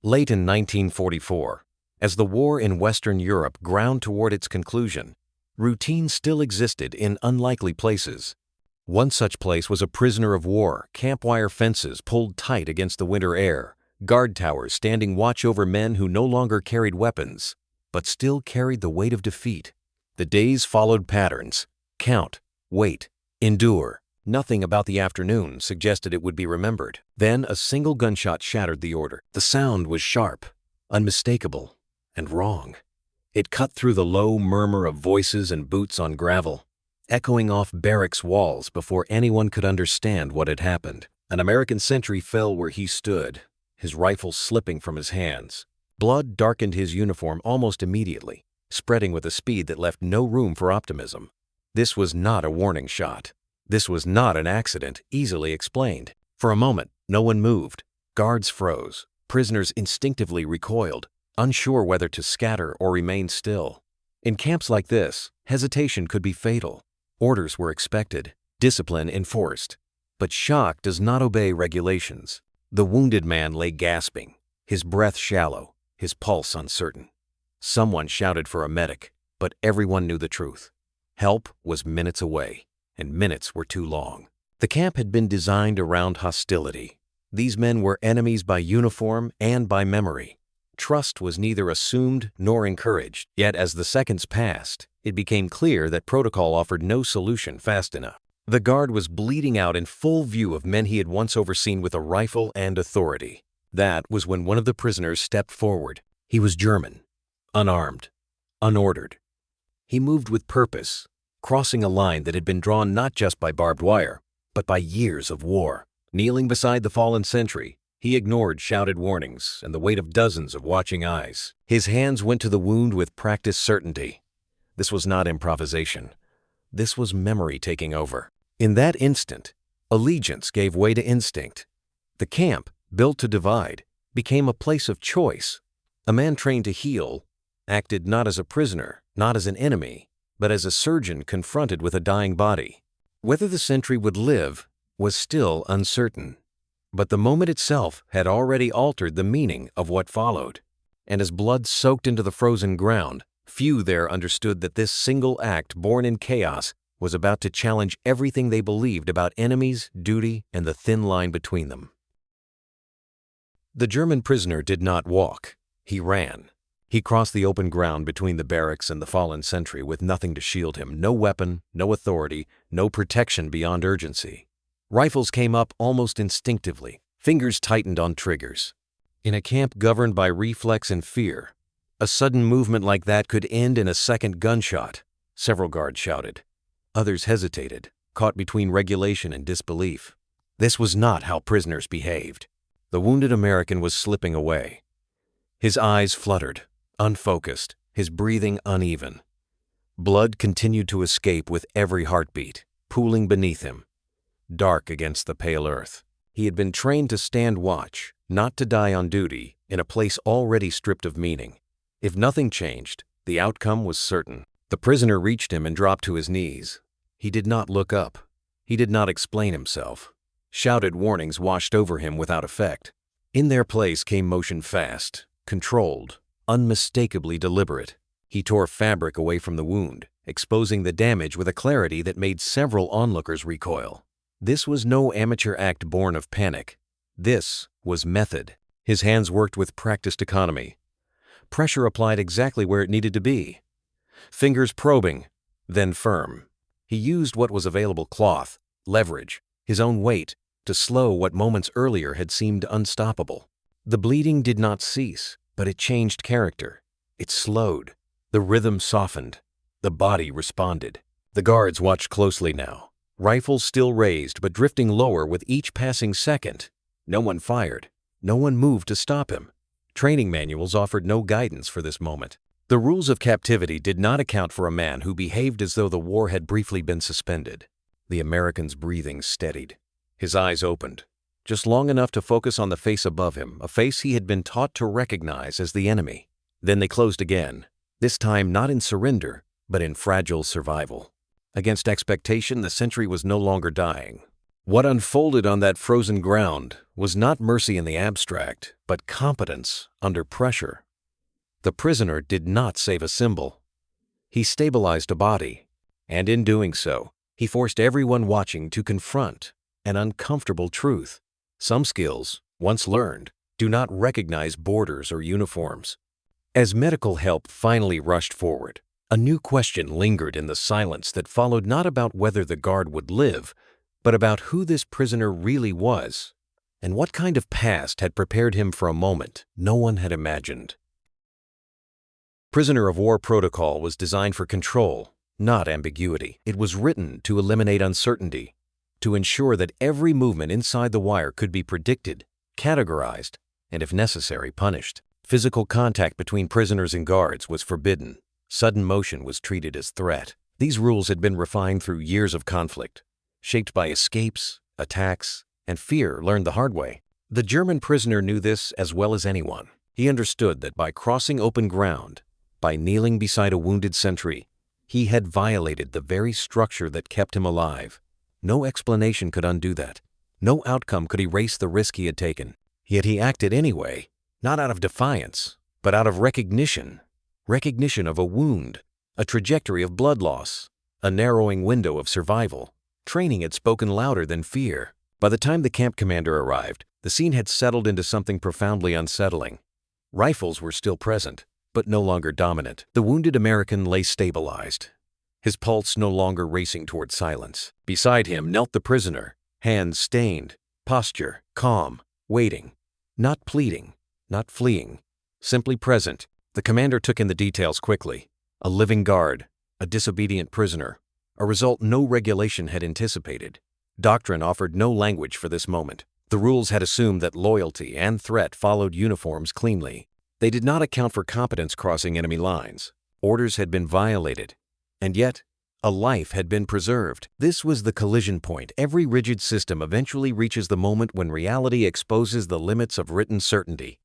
Late in 1944, as the war in Western Europe ground toward its conclusion, routine still existed in unlikely places. One such place was a prisoner of war, camp wire fences pulled tight against the winter air, guard towers standing watch over men who no longer carried weapons, but still carried the weight of defeat. The days followed patterns: count, wait, endure. Nothing about the afternoon suggested it would be remembered. Then a single gunshot shattered the order. The sound was sharp, unmistakable, and wrong. It cut through the low murmur of voices and boots on gravel, echoing off barracks walls before anyone could understand what had happened. An American sentry fell where he stood, his rifle slipping from his hands. Blood darkened his uniform almost immediately, spreading with a speed that left no room for optimism. This was not a warning shot. This was not an accident easily explained. For a moment, no one moved. Guards froze. Prisoners instinctively recoiled, unsure whether to scatter or remain still. In camps like this, hesitation could be fatal. Orders were expected, discipline enforced. But shock does not obey regulations. The wounded man lay gasping, his breath shallow, his pulse uncertain. Someone shouted for a medic, but everyone knew the truth. Help was minutes away, and minutes were too long. The camp had been designed around hostility. These men were enemies by uniform and by memory. Trust was neither assumed nor encouraged. Yet as the seconds passed, it became clear that protocol offered no solution fast enough. The guard was bleeding out in full view of men he had once overseen with a rifle and authority. That was when one of the prisoners stepped forward. He was German, unarmed, unordered. He moved with purpose, crossing a line that had been drawn not just by barbed wire, but by years of war. Kneeling beside the fallen sentry, he ignored shouted warnings and the weight of dozens of watching eyes. His hands went to the wound with practiced certainty. This was not improvisation. This was memory taking over. In that instant, allegiance gave way to instinct. The camp, built to divide, became a place of choice. A man trained to heal acted not as a prisoner, not as an enemy, but as a surgeon confronted with a dying body. Whether the sentry would live was still uncertain, but the moment itself had already altered the meaning of what followed. And as blood soaked into the frozen ground, few there understood that this single act, born in chaos, was about to challenge everything they believed about enemies, duty, and the thin line between them. The German prisoner did not walk. He ran. He crossed the open ground between the barracks and the fallen sentry with nothing to shield him, no weapon, no authority, no protection beyond urgency. Rifles came up almost instinctively. Fingers tightened on triggers. In a camp governed by reflex and fear, a sudden movement like that could end in a second gunshot. Several guards shouted. Others hesitated, caught between regulation and disbelief. This was not how prisoners behaved. The wounded American was slipping away. His eyes fluttered, unfocused, his breathing uneven. Blood continued to escape with every heartbeat, pooling beneath him, dark against the pale earth. He had been trained to stand watch, not to die on duty, in a place already stripped of meaning. If nothing changed, the outcome was certain. The prisoner reached him and dropped to his knees. He did not look up. He did not explain himself. Shouted warnings washed over him without effect. In their place came motion fast, controlled, unmistakably deliberate. He tore fabric away from the wound, exposing the damage with a clarity that made several onlookers recoil. This was no amateur act born of panic. This was method. His hands worked with practiced economy. Pressure applied exactly where it needed to be. Fingers probing, then firm. He used what was available: cloth, leverage, his own weight, to slow what moments earlier had seemed unstoppable. The bleeding did not cease, but it changed character. It slowed. The rhythm softened. The body responded. The guards watched closely now, rifles still raised but drifting lower with each passing second. No one fired. No one moved to stop him. Training manuals offered no guidance for this moment. The rules of captivity did not account for a man who behaved as though the war had briefly been suspended. The American's breathing steadied. His eyes opened, just long enough to focus on the face above him, a face he had been taught to recognize as the enemy. Then they closed again, this time not in surrender, but in fragile survival. Against expectation, the sentry was no longer dying. What unfolded on that frozen ground was not mercy in the abstract, but competence under pressure. The prisoner did not save a symbol. He stabilized a body, and in doing so, he forced everyone watching to confront an uncomfortable truth. Some skills, once learned, do not recognize borders or uniforms. As medical help finally rushed forward, a new question lingered in the silence that followed, not about whether the guard would live, but about who this prisoner really was, and what kind of past had prepared him for a moment no one had imagined. Prisoner of war protocol was designed for control, not ambiguity. It was written to eliminate uncertainty, to ensure that every movement inside the wire could be predicted, categorized, and if necessary, punished. Physical contact between prisoners and guards was forbidden. Sudden motion was treated as threat. These rules had been refined through years of conflict, shaped by escapes, attacks, and fear learned the hard way. The German prisoner knew this as well as anyone. He understood that by crossing open ground, by kneeling beside a wounded sentry, he had violated the very structure that kept him alive. No explanation could undo that. No outcome could erase the risk he had taken. Yet he acted anyway, not out of defiance, but out of recognition. Recognition of a wound, a trajectory of blood loss, a narrowing window of survival. Training had spoken louder than fear. By the time the camp commander arrived, the scene had settled into something profoundly unsettling. Rifles were still present, but no longer dominant. The wounded American lay stabilized, his pulse no longer racing toward silence. Beside him knelt the prisoner, hands stained, posture calm, waiting, not pleading, not fleeing, simply present. The commander took in the details quickly. A living guard, a disobedient prisoner, a result no regulation had anticipated. Doctrine offered no language for this moment. The rules had assumed that loyalty and threat followed uniforms cleanly. They did not account for competence crossing enemy lines. Orders had been violated, and yet a life had been preserved. This was the collision point. Every rigid system eventually reaches the moment when reality exposes the limits of written certainty.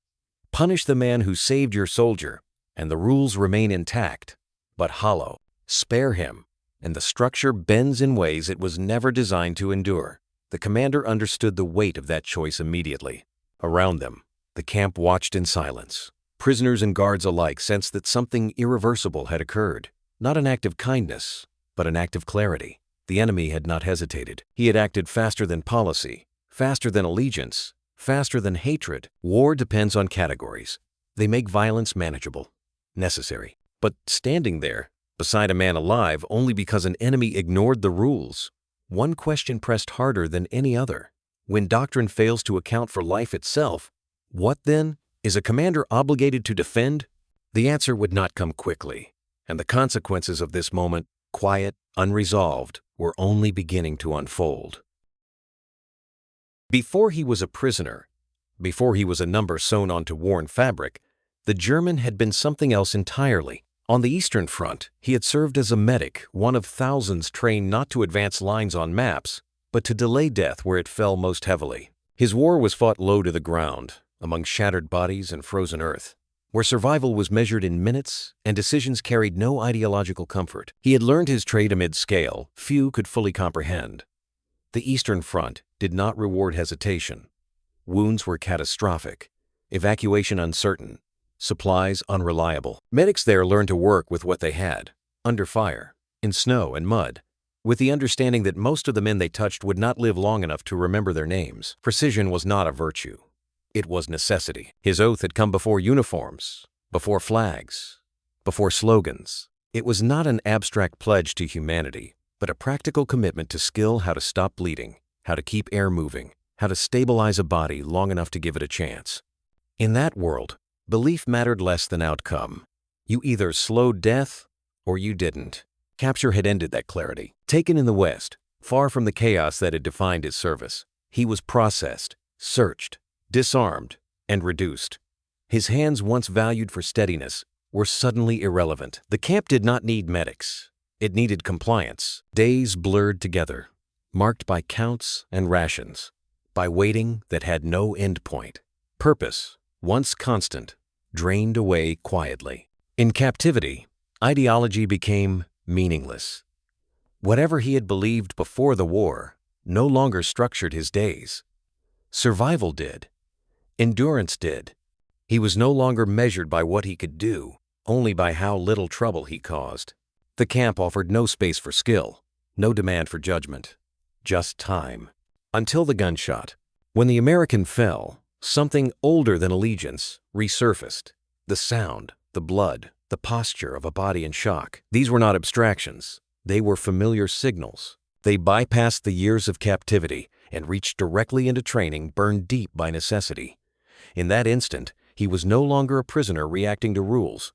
Punish the man who saved your soldier, and the rules remain intact, but hollow. Spare him, and the structure bends in ways it was never designed to endure. The commander understood the weight of that choice immediately. Around them, the camp watched in silence. Prisoners and guards alike sensed that something irreversible had occurred. Not an act of kindness, but an act of clarity. The enemy had not hesitated. He had acted faster than policy, faster than allegiance, faster than hatred. War depends on categories. They make violence manageable, necessary. But standing there, beside a man alive only because an enemy ignored the rules, one question pressed harder than any other. When doctrine fails to account for life itself, what then? Is a commander obligated to defend? The answer would not come quickly, and the consequences of this moment, quiet, unresolved, were only beginning to unfold. Before he was a prisoner, before he was a number sewn onto worn fabric, the German had been something else entirely. On the Eastern Front, he had served as a medic, one of thousands trained not to advance lines on maps, but to delay death where it fell most heavily. His war was fought low to the ground, among shattered bodies and frozen earth, where survival was measured in minutes and decisions carried no ideological comfort. He had learned his trade amid scale few could fully comprehend. The Eastern Front did not reward hesitation. Wounds were catastrophic, evacuation uncertain, supplies unreliable. Medics there learned to work with what they had, under fire, in snow and mud, with the understanding that most of the men they touched would not live long enough to remember their names. Precision was not a virtue. It was necessity. His oath had come before uniforms, before flags, before slogans. It was not an abstract pledge to humanity, but a practical commitment to skill how to stop bleeding, how to keep air moving, how to stabilize a body long enough to give it a chance. In that world, belief mattered less than outcome. You either slowed death or you didn't. Capture had ended that clarity. Taken in the West, far from the chaos that had defined his service, he was processed, searched, disarmed, and reduced. His hands, once valued for steadiness, were suddenly irrelevant. The camp did not need medics. It needed compliance. Days blurred together, marked by counts and rations, by waiting that had no end point. Purpose, once constant, drained away quietly. In captivity, ideology became meaningless. Whatever he had believed before the war no longer structured his days. Survival did. Endurance did. He was no longer measured by what he could do, only by how little trouble he caused. The camp offered no space for skill, no demand for judgment, just time. Until the gunshot. When the American fell, something older than allegiance resurfaced. The sound, the blood, the posture of a body in shock. These were not abstractions. They were familiar signals. They bypassed the years of captivity and reached directly into training burned deep by necessity. In that instant, he was no longer a prisoner reacting to rules.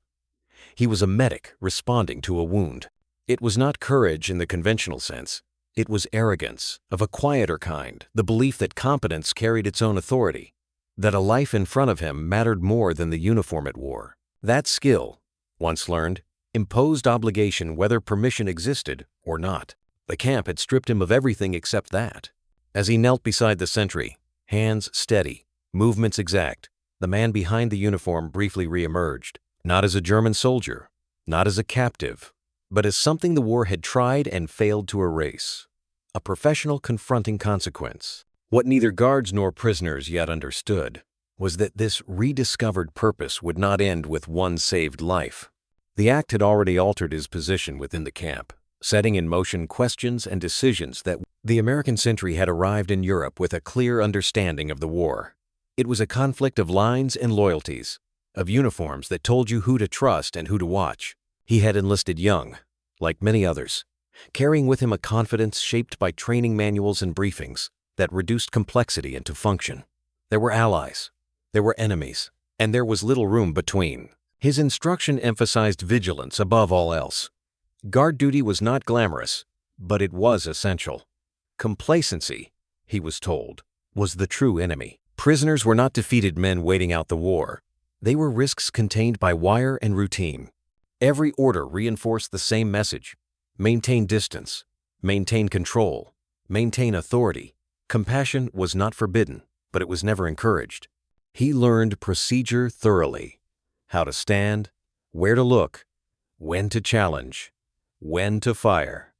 He was a medic responding to a wound. It was not courage in the conventional sense. It was arrogance, of a quieter kind, the belief that competence carried its own authority, that a life in front of him mattered more than the uniform it wore. That skill, once learned, imposed obligation whether permission existed or not. The camp had stripped him of everything except that. As he knelt beside the sentry, hands steady, movements exact, the man behind the uniform briefly re-emerged, not as a German soldier, not as a captive, but as something the war had tried and failed to erase. A professional confronting consequence. What neither guards nor prisoners yet understood was that this rediscovered purpose would not end with one saved life. The act had already altered his position within the camp, setting in motion questions and decisions that the American sentry had arrived in Europe with a clear understanding of the war. It was a conflict of lines and loyalties, of uniforms that told you who to trust and who to watch. He had enlisted young, like many others, carrying with him a confidence shaped by training manuals and briefings that reduced complexity into function. There were allies, there were enemies, and there was little room between. His instruction emphasized vigilance above all else. Guard duty was not glamorous, but it was essential. Complacency, he was told, was the true enemy. Prisoners were not defeated men waiting out the war. They were risks contained by wire and routine. Every order reinforced the same message: maintain distance, maintain control, maintain authority. Compassion was not forbidden, but it was never encouraged. He learned procedure thoroughly: how to stand, where to look, when to challenge, when to fire.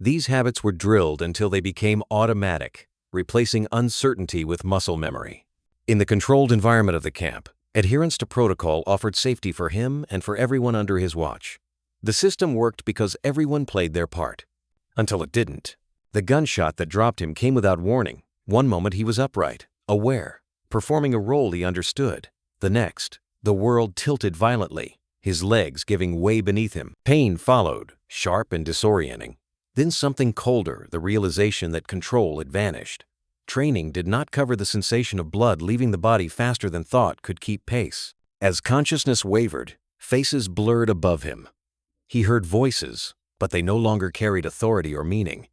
These habits were drilled until they became automatic, replacing uncertainty with muscle memory. In the controlled environment of the camp, adherence to protocol offered safety for him and for everyone under his watch. The system worked because everyone played their part. Until it didn't. The gunshot that dropped him came without warning. One moment he was upright, aware, performing a role he understood. The next, the world tilted violently, his legs giving way beneath him. Pain followed, sharp and disorienting. Then something colder, the realization that control had vanished. Training did not cover the sensation of blood leaving the body faster than thought could keep pace. As consciousness wavered, faces blurred above him. He heard voices, but they no longer carried authority or meaning.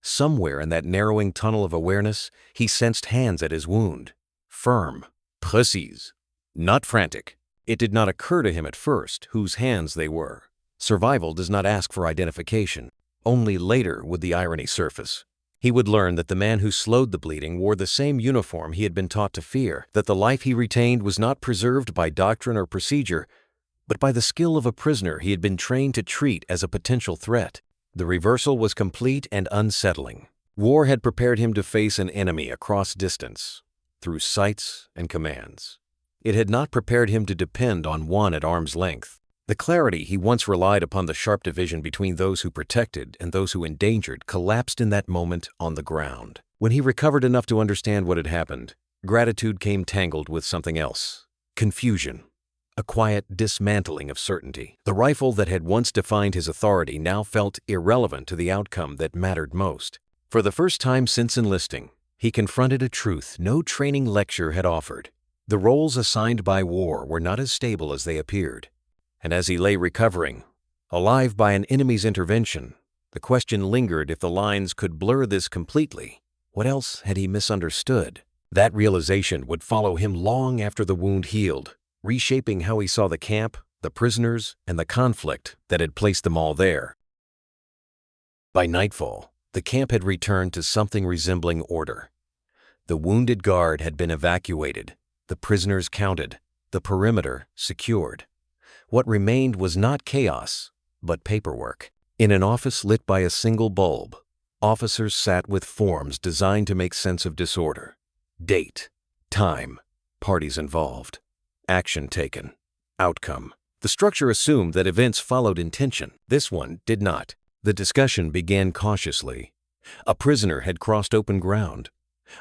Somewhere in that narrowing tunnel of awareness, he sensed hands at his wound. Firm, précis, not frantic. It did not occur to him at first whose hands they were. Survival does not ask for identification. Only later would the irony surface. He would learn that the man who slowed the bleeding wore the same uniform he had been taught to fear, that the life he retained was not preserved by doctrine or procedure, but by the skill of a prisoner he had been trained to treat as a potential threat. The reversal was complete and unsettling. War had prepared him to face an enemy across distance, through sights and commands. It had not prepared him to depend on one at arm's length. The clarity he once relied upon, the sharp division between those who protected and those who endangered, collapsed in that moment on the ground. When he recovered enough to understand what had happened, gratitude came tangled with something else. Confusion. A quiet dismantling of certainty. The rifle that had once defined his authority now felt irrelevant to the outcome that mattered most. For the first time since enlisting, he confronted a truth no training lecture had offered. The roles assigned by war were not as stable as they appeared. And as he lay recovering, alive by an enemy's intervention, the question lingered if the lines could blur this completely. What else had he misunderstood? That realization would follow him long after the wound healed, reshaping how he saw the camp, the prisoners, and the conflict that had placed them all there. By nightfall, the camp had returned to something resembling order. The wounded guard had been evacuated, the prisoners counted, the perimeter secured. What remained was not chaos, but paperwork. In an office lit by a single bulb, Officers sat with forms designed to make sense of disorder. Date, time, parties involved, action taken, outcome. The structure assumed that events followed intention. This one did not. The discussion began cautiously. A prisoner had crossed open ground.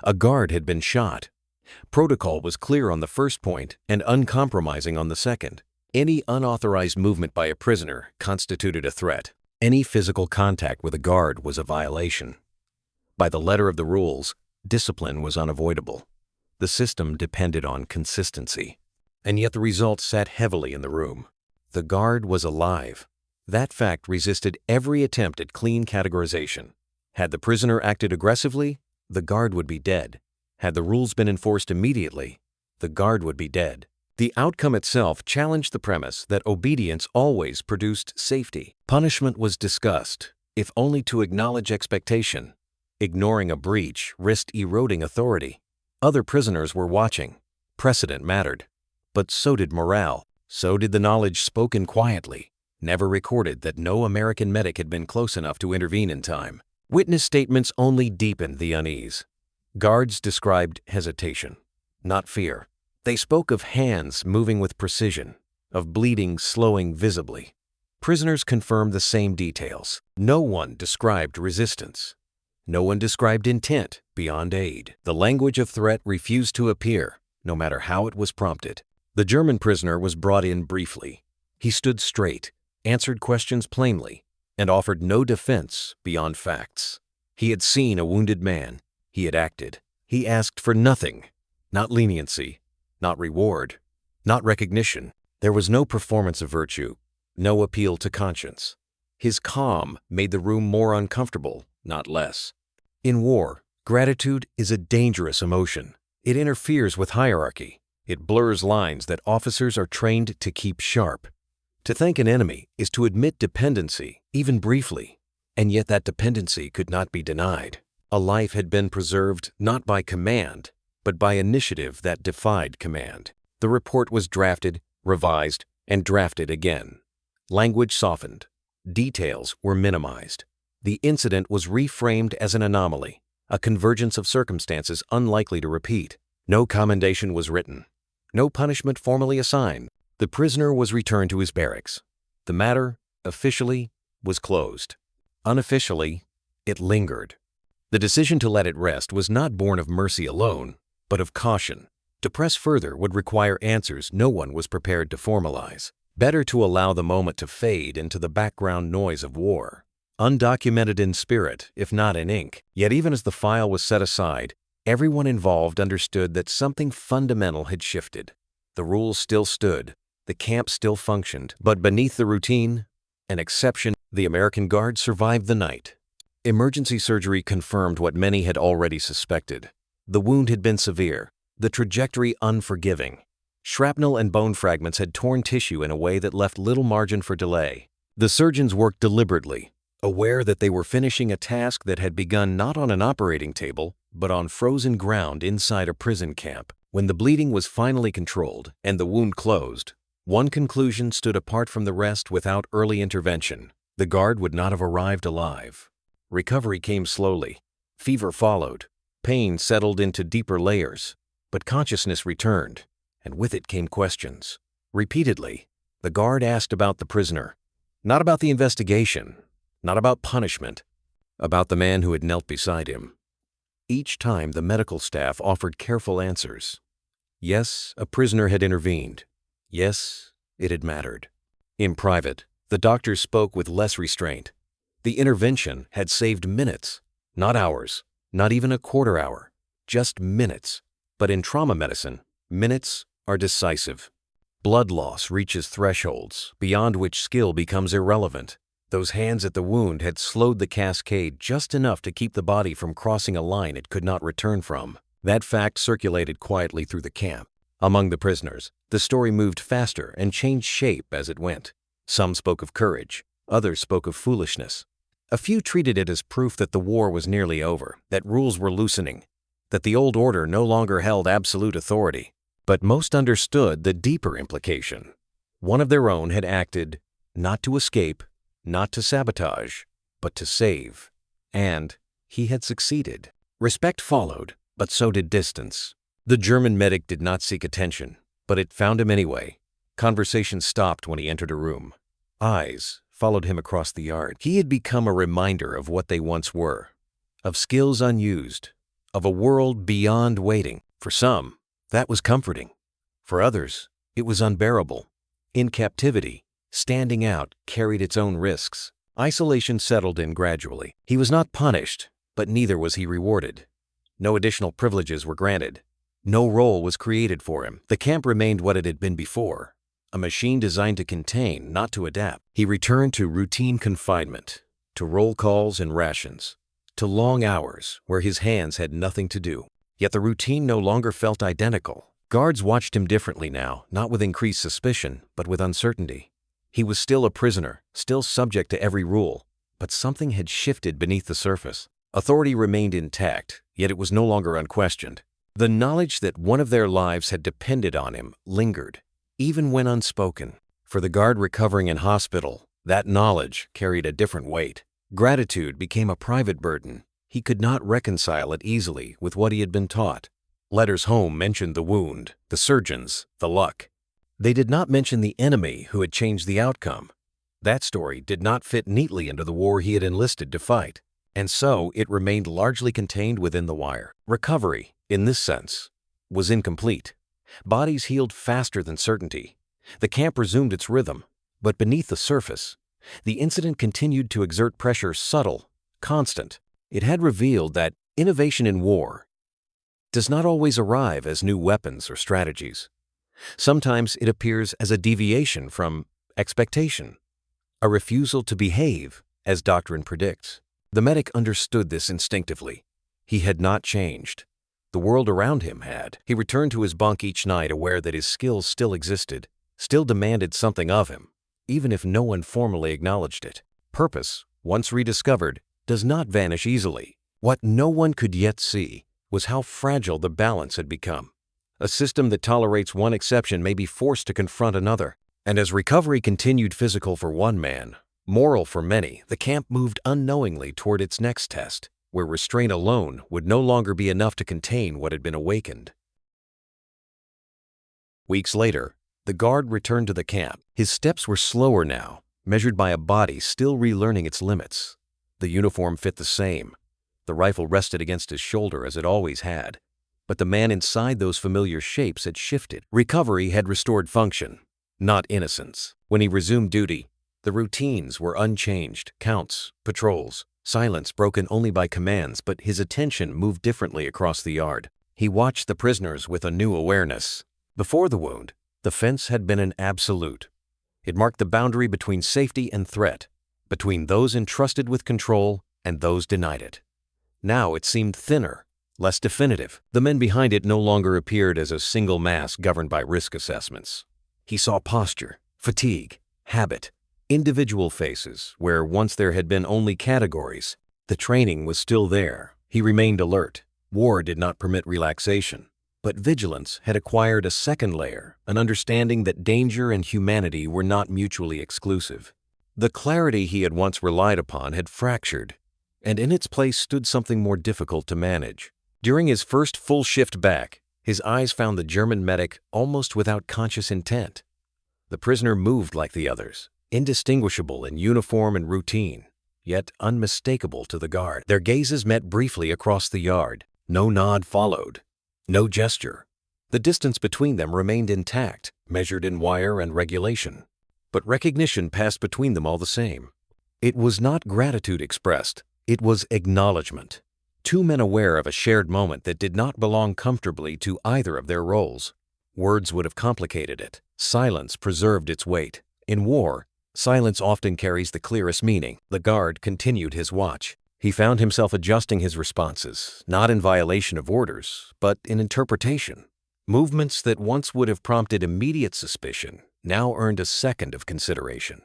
A guard had been shot. Protocol was clear on the first point and uncompromising on the second. Any unauthorized movement by a prisoner constituted a threat. Any physical contact with a guard was a violation. By the letter of the rules, discipline was unavoidable. The system depended on consistency. And yet the result sat heavily in the room. The guard was alive. That fact resisted every attempt at clean categorization. Had the prisoner acted aggressively, the guard would be dead. Had the rules been enforced immediately, the guard would be dead. The outcome itself challenged the premise that obedience always produced safety. Punishment was discussed, if only to acknowledge expectation. Ignoring a breach risked eroding authority. Other prisoners were watching. Precedent mattered. But so did morale. So did the knowledge spoken quietly, never recorded, that no American medic had been close enough to intervene in time. Witness statements only deepened the unease. Guards described hesitation, not fear. They spoke of hands moving with precision, of bleeding slowing visibly. Prisoners confirmed the same details. No one described resistance. No one described intent beyond aid. The language of threat refused to appear, no matter how it was prompted. The German prisoner was brought in briefly. He stood straight, answered questions plainly, and offered no defense beyond facts. He had seen a wounded man. He had acted. He asked for nothing, not leniency, not reward, not recognition. There was no performance of virtue, no appeal to conscience. His calm made the room more uncomfortable, not less. In war, gratitude is a dangerous emotion. It interferes with hierarchy. It blurs lines that officers are trained to keep sharp. To thank an enemy is to admit dependency, even briefly, and yet that dependency could not be denied. A life had been preserved not by command, but by initiative that defied command. The report was drafted, revised, and drafted again. Language softened. Details were minimized. The incident was reframed as an anomaly, a convergence of circumstances unlikely to repeat. No commendation was written. No punishment formally assigned. The prisoner was returned to his barracks. The matter, officially, was closed. Unofficially, it lingered. The decision to let it rest was not born of mercy alone, but of caution. To press further would require answers no one was prepared to formalize. Better to allow the moment to fade into the background noise of war. Undocumented in spirit, if not in ink. Yet even as the file was set aside, everyone involved understood that something fundamental had shifted. The rules still stood. The camp still functioned. But beneath the routine, an exception, the American Guard survived the night. Emergency surgery confirmed what many had already suspected. The wound had been severe, the trajectory unforgiving. Shrapnel and bone fragments had torn tissue in a way that left little margin for delay. The surgeons worked deliberately, aware that they were finishing a task that had begun not on an operating table, but on frozen ground inside a prison camp. When the bleeding was finally controlled and the wound closed, one conclusion stood apart from the rest without early intervention. The guard would not have arrived alive. Recovery came slowly. Fever followed. Pain settled into deeper layers. But consciousness returned, and with it came questions. Repeatedly, the guard asked about the prisoner. Not about the investigation, not about punishment, about the man who had knelt beside him. Each time the medical staff offered careful answers. Yes, a prisoner had intervened. Yes, it had mattered. In private, the doctors spoke with less restraint. The intervention had saved minutes, not hours, not even a quarter hour, just minutes. But in trauma medicine, minutes are decisive. Blood loss reaches thresholds beyond which skill becomes irrelevant. Those hands at the wound had slowed the cascade just enough to keep the body from crossing a line it could not return from. That fact circulated quietly through the camp. Among the prisoners, the story moved faster and changed shape as it went. Some spoke of courage, others spoke of foolishness. A few treated it as proof that the war was nearly over, that rules were loosening, that the old order no longer held absolute authority. But most understood the deeper implication. One of their own had acted, not to escape, not to sabotage, but to save. And, He had succeeded. Respect followed, but so did distance. The German medic did not seek attention, but it found him anyway. Conversation stopped when he entered a room. Eyes followed him across the yard. He had become a reminder of what they once were, of skills unused, of a world beyond waiting. For some, that was comforting. For others, it was unbearable. In captivity, standing out carried its own risks. Isolation settled in gradually. He was not punished, but neither was he rewarded. No additional privileges were granted. No role was created for him. The camp remained what it had been before, a machine designed to contain, not to adapt. He returned to routine confinement, to roll calls and rations, to long hours where his hands had nothing to do. Yet the routine no longer felt identical. Guards watched him differently now, not with increased suspicion, but with uncertainty. He was still a prisoner, still subject to every rule, but something had shifted beneath the surface. Authority remained intact, yet it was no longer unquestioned. The knowledge that one of their lives had depended on him lingered, even when unspoken. For the guard recovering in hospital, that knowledge carried a different weight. Gratitude became a private burden. He could not reconcile it easily with what he had been taught. Letters home mentioned the wound, the surgeons, the luck. They did not mention the enemy who had changed the outcome. That story did not fit neatly into the war he had enlisted to fight, and so it remained largely contained within the wire. Recovery, in this sense, was incomplete. Bodies healed faster than certainty. The camp resumed its rhythm, but beneath the surface, the incident continued to exert pressure subtle, constant. It had revealed that innovation in war does not always arrive as new weapons or strategies. Sometimes it appears as a deviation from expectation, a refusal to behave as doctrine predicts. The medic understood this instinctively. He had not changed. The world around him had. He returned to his bunk each night aware that his skills still existed, still demanded something of him, even if no one formally acknowledged it. Purpose, once rediscovered, does not vanish easily. What no one could yet see was how fragile the balance had become. A system that tolerates one exception may be forced to confront another. And as recovery continued physical for one man, moral for many, the camp moved unknowingly toward its next test, where restraint alone would no longer be enough to contain what had been awakened. Weeks later, the guard returned to the camp. His steps were slower now, measured by a body still relearning its limits. The uniform fit the same. The rifle rested against his shoulder as it always had. But the man inside those familiar shapes had shifted. Recovery had restored function, not innocence. When he resumed duty, the routines were unchanged. Counts, patrols, silence broken only by commands, but his attention moved differently across the yard. He watched the prisoners with a new awareness. Before the wound, the fence had been an absolute. It marked the boundary between safety and threat, between those entrusted with control and those denied it. Now it seemed thinner, less definitive. The men behind it no longer appeared as a single mass governed by risk assessments. He saw posture, fatigue, habit, individual faces where once there had been only categories. The training was still there. He remained alert. War did not permit relaxation. But vigilance had acquired a second layer, an understanding that danger and humanity were not mutually exclusive. The clarity he had once relied upon had fractured, and in its place stood something more difficult to manage. During his first full shift back, his eyes found the German medic almost without conscious intent. The prisoner moved like the others, indistinguishable in uniform and routine, yet unmistakable to the guard. Their gazes met briefly across the yard. No nod followed. No gesture. The distance between them remained intact, measured in wire and regulation. But recognition passed between them all the same. It was not gratitude expressed. It was acknowledgement. Two men aware of a shared moment that did not belong comfortably to either of their roles. Words would have complicated it. Silence preserved its weight. In war, silence often carries the clearest meaning. The guard continued his watch. He found himself adjusting his responses, not in violation of orders, but in interpretation. Movements that once would have prompted immediate suspicion now earned a second of consideration.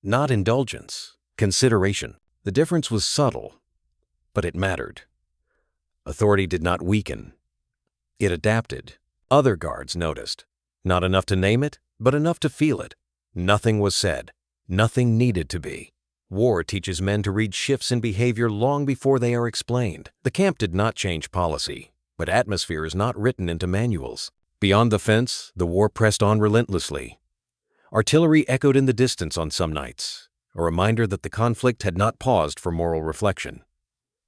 Not indulgence, consideration. The difference was subtle, but it mattered. Authority did not weaken. It adapted. Other guards noticed. Not enough to name it, but enough to feel it. Nothing was said. Nothing needed to be. War teaches men to read shifts in behavior long before they are explained. The camp did not change policy, but atmosphere is not written into manuals. Beyond the fence, the war pressed on relentlessly. Artillery echoed in the distance on some nights, a reminder that the conflict had not paused for moral reflection.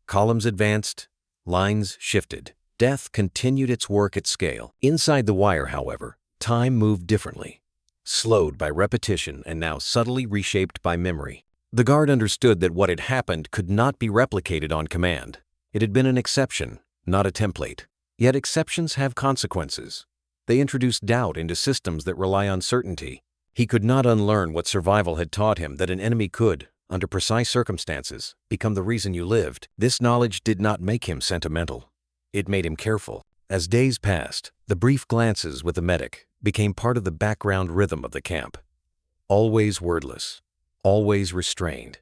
Columns advanced, lines shifted. Death continued its work at scale. Inside the wire, however, time moved differently, slowed by repetition and now subtly reshaped by memory. The guard understood that what had happened could not be replicated on command. It had been an exception, not a template. Yet exceptions have consequences. They introduce doubt into systems that rely on certainty. He could not unlearn what survival had taught him, that an enemy could, under precise circumstances, become the reason you lived. This knowledge did not make him sentimental. It made him careful. As days passed, the brief glances with the medic became part of the background rhythm of the camp. Always wordless, always restrained.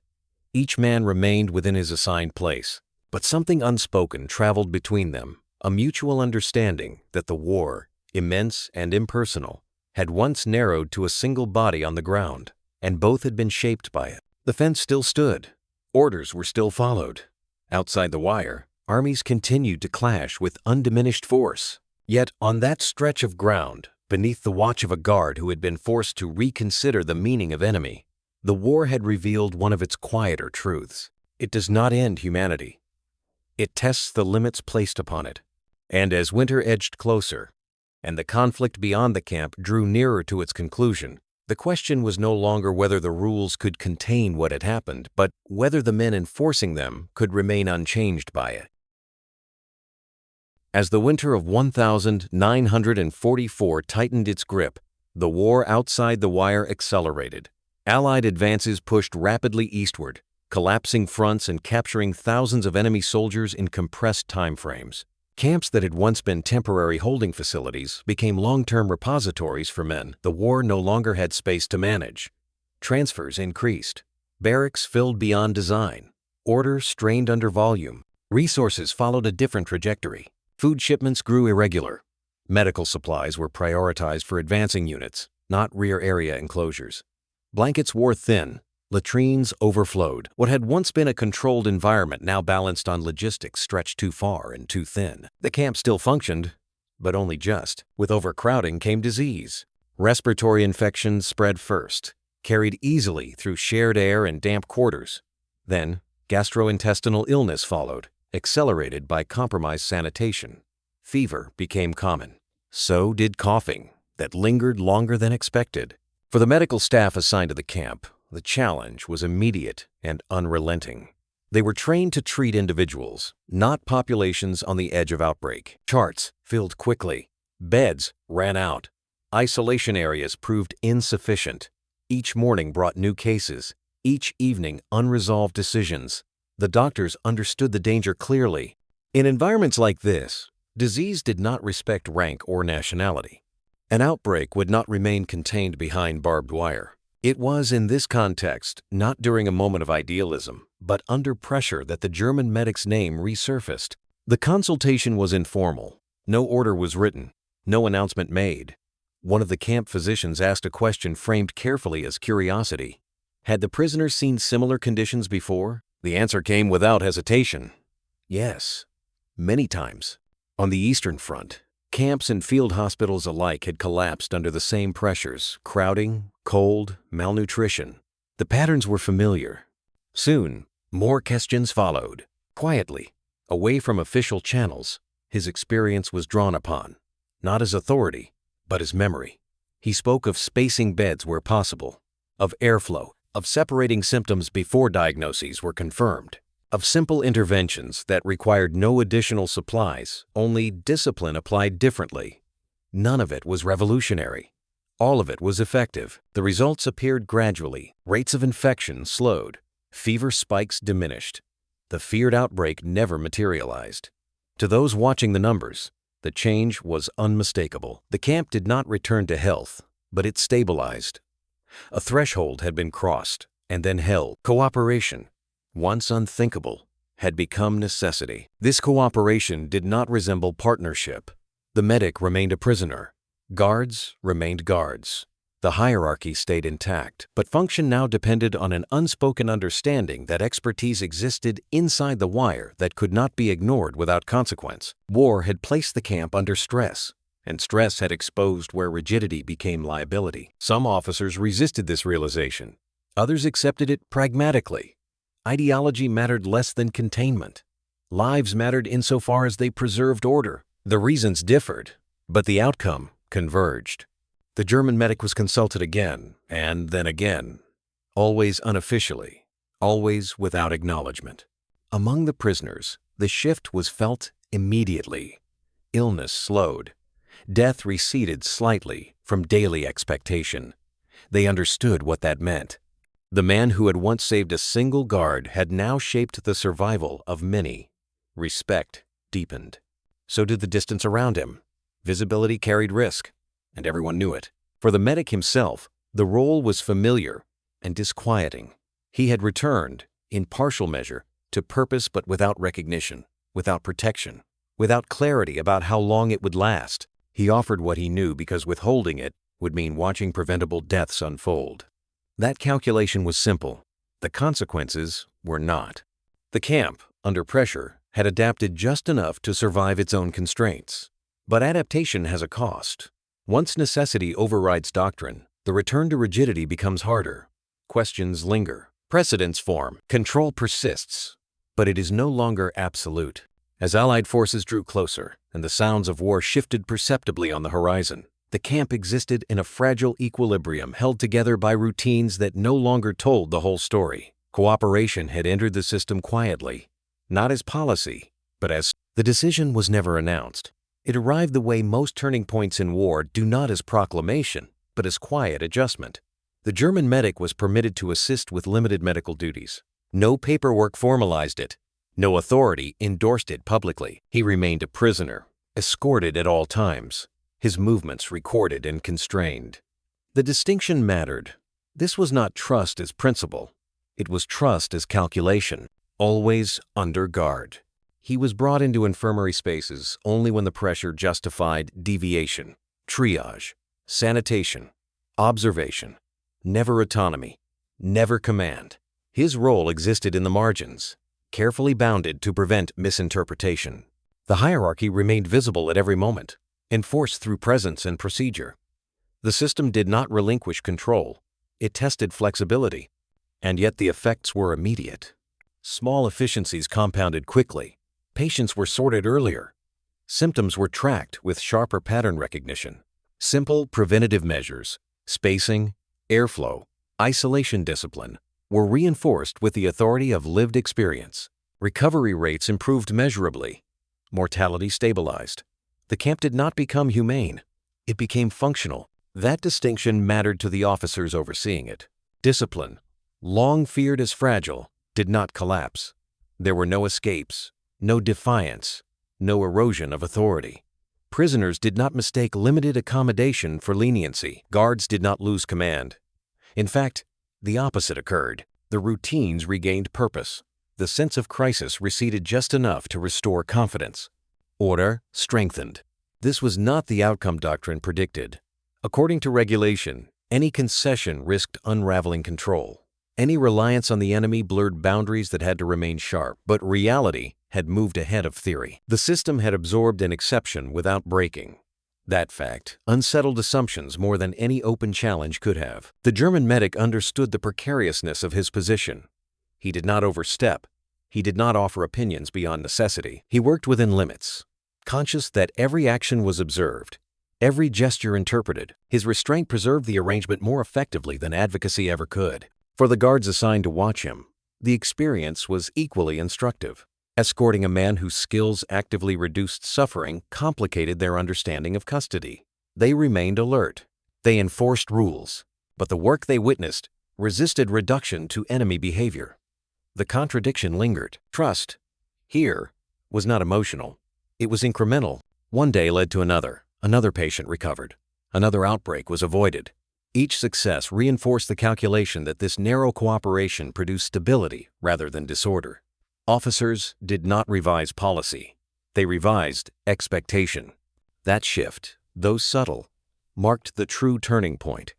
Each man remained within his assigned place, but something unspoken traveled between them, a mutual understanding that the war, immense and impersonal, had once narrowed to a single body on the ground, and both had been shaped by it. The fence still stood. Orders were still followed. Outside the wire, armies continued to clash with undiminished force. Yet on that stretch of ground, beneath the watch of a guard who had been forced to reconsider the meaning of enemy, the war had revealed one of its quieter truths. It does not end humanity. It tests the limits placed upon it. And as winter edged closer, and the conflict beyond the camp drew nearer to its conclusion, the question was no longer whether the rules could contain what had happened, but whether the men enforcing them could remain unchanged by it. As the winter of 1944 tightened its grip, the war outside the wire accelerated. Allied advances pushed rapidly eastward, collapsing fronts and capturing thousands of enemy soldiers in compressed timeframes. Camps that had once been temporary holding facilities became long-term repositories for men the war no longer had space to manage. Transfers increased. Barracks filled beyond design. Order strained under volume. Resources followed a different trajectory. Food shipments grew irregular. Medical supplies were prioritized for advancing units, not rear area enclosures. Blankets wore thin. Latrines overflowed. What had once been a controlled environment now balanced on logistics stretched too far and too thin. The camp still functioned, but only just. With overcrowding came disease. Respiratory infections spread first, carried easily through shared air and damp quarters. Then, gastrointestinal illness followed, accelerated by compromised sanitation. Fever became common. So did coughing, that lingered longer than expected. For the medical staff assigned to the camp, the challenge was immediate and unrelenting. They were trained to treat individuals, not populations on the edge of outbreak. Charts filled quickly. Beds ran out. Isolation areas proved insufficient. Each morning brought new cases. Each evening, unresolved decisions. The doctors understood the danger clearly. In environments like this, disease did not respect rank or nationality. An outbreak would not remain contained behind barbed wire. It was in this context, not during a moment of idealism, but under pressure that the German medic's name resurfaced. The consultation was informal. No order was written. No announcement made. One of the camp physicians asked a question framed carefully as curiosity. Had the prisoners seen similar conditions before? The answer came without hesitation. Yes, many times. On the Eastern Front, camps and field hospitals alike had collapsed under the same pressures: crowding, cold, malnutrition. The patterns were familiar. Soon, more questions followed. Quietly, away from official channels, his experience was drawn upon, not as authority, but as memory. He spoke of spacing beds where possible, of airflow, of separating symptoms before diagnoses were confirmed, of simple interventions that required no additional supplies, only discipline applied differently. None of it was revolutionary. All of it was effective. The results appeared gradually. Rates of infection slowed. Fever spikes diminished. The feared outbreak never materialized. To those watching the numbers, the change was unmistakable. The camp did not return to health, but it stabilized. A threshold had been crossed and then held. Cooperation, once unthinkable, had become necessity. This cooperation did not resemble partnership. The medic remained a prisoner. Guards remained guards. The hierarchy stayed intact, but function now depended on an unspoken understanding that expertise existed inside the wire that could not be ignored without consequence. War had placed the camp under stress, and stress had exposed where rigidity became liability. Some officers resisted this realization. Others accepted it pragmatically. Ideology mattered less than containment. Lives mattered insofar as they preserved order. The reasons differed, but the outcome converged. The German medic was consulted again, and then again, always unofficially, always without acknowledgement. Among the prisoners, the shift was felt immediately. Illness slowed. Death receded slightly from daily expectation. They understood what that meant. The man who had once saved a single guard had now shaped the survival of many. Respect deepened. So did the distance around him. Visibility carried risk, and everyone knew it. For the medic himself, the role was familiar and disquieting. He had returned, in partial measure, to purpose but without recognition, without protection, without clarity about how long it would last. He offered what he knew because withholding it would mean watching preventable deaths unfold. That calculation was simple. The consequences were not. The camp, under pressure, had adapted just enough to survive its own constraints. But adaptation has a cost. Once necessity overrides doctrine, the return to rigidity becomes harder. Questions linger. Precedents form. Control persists. But it is no longer absolute. As Allied forces drew closer and the sounds of war shifted perceptibly on the horizon, the camp existed in a fragile equilibrium held together by routines that no longer told the whole story. Cooperation had entered the system quietly, not as policy, but as the decision was never announced. It arrived the way most turning points in war do not as proclamation, but as quiet adjustment. The German medic was permitted to assist with limited medical duties. No paperwork formalized it. No authority endorsed it publicly. He remained a prisoner, escorted at all times, his movements recorded and constrained. The distinction mattered. This was not trust as principle. It was trust as calculation, always under guard. He was brought into infirmary spaces only when the pressure justified deviation, triage, sanitation, observation, never autonomy, never command. His role existed in the margins, carefully bounded to prevent misinterpretation. The hierarchy remained visible at every moment, enforced through presence and procedure. The system did not relinquish control. It tested flexibility, and yet the effects were immediate. Small efficiencies compounded quickly. Patients were sorted earlier. Symptoms were tracked with sharper pattern recognition. Simple preventative measures, spacing, airflow, isolation discipline, were reinforced with the authority of lived experience. Recovery rates improved measurably. Mortality stabilized. The camp did not become humane. It became functional. That distinction mattered to the officers overseeing it. Discipline, long feared as fragile, did not collapse. There were no escapes, no defiance, no erosion of authority. Prisoners did not mistake limited accommodation for leniency. Guards did not lose command. In fact, the opposite occurred. The routines regained purpose. The sense of crisis receded just enough to restore confidence. Order strengthened. This was not the outcome doctrine predicted. According to regulation, any concession risked unraveling control. Any reliance on the enemy blurred boundaries that had to remain sharp, but reality had moved ahead of theory. The system had absorbed an exception without breaking. That fact unsettled assumptions more than any open challenge could have. The German medic understood the precariousness of his position. He did not overstep. He did not offer opinions beyond necessity. He worked within limits, conscious that every action was observed, every gesture interpreted. His restraint preserved the arrangement more effectively than advocacy ever could. For the guards assigned to watch him, the experience was equally instructive. Escorting a man whose skills actively reduced suffering complicated their understanding of custody. They remained alert. They enforced rules, but the work they witnessed resisted reduction to enemy behavior. The contradiction lingered. Trust, here, was not emotional. It was incremental. One day led to another. Another patient recovered. Another outbreak was avoided. Each success reinforced the calculation that this narrow cooperation produced stability rather than disorder. Officers did not revise policy. They revised expectation. That shift, though subtle, marked the true turning point.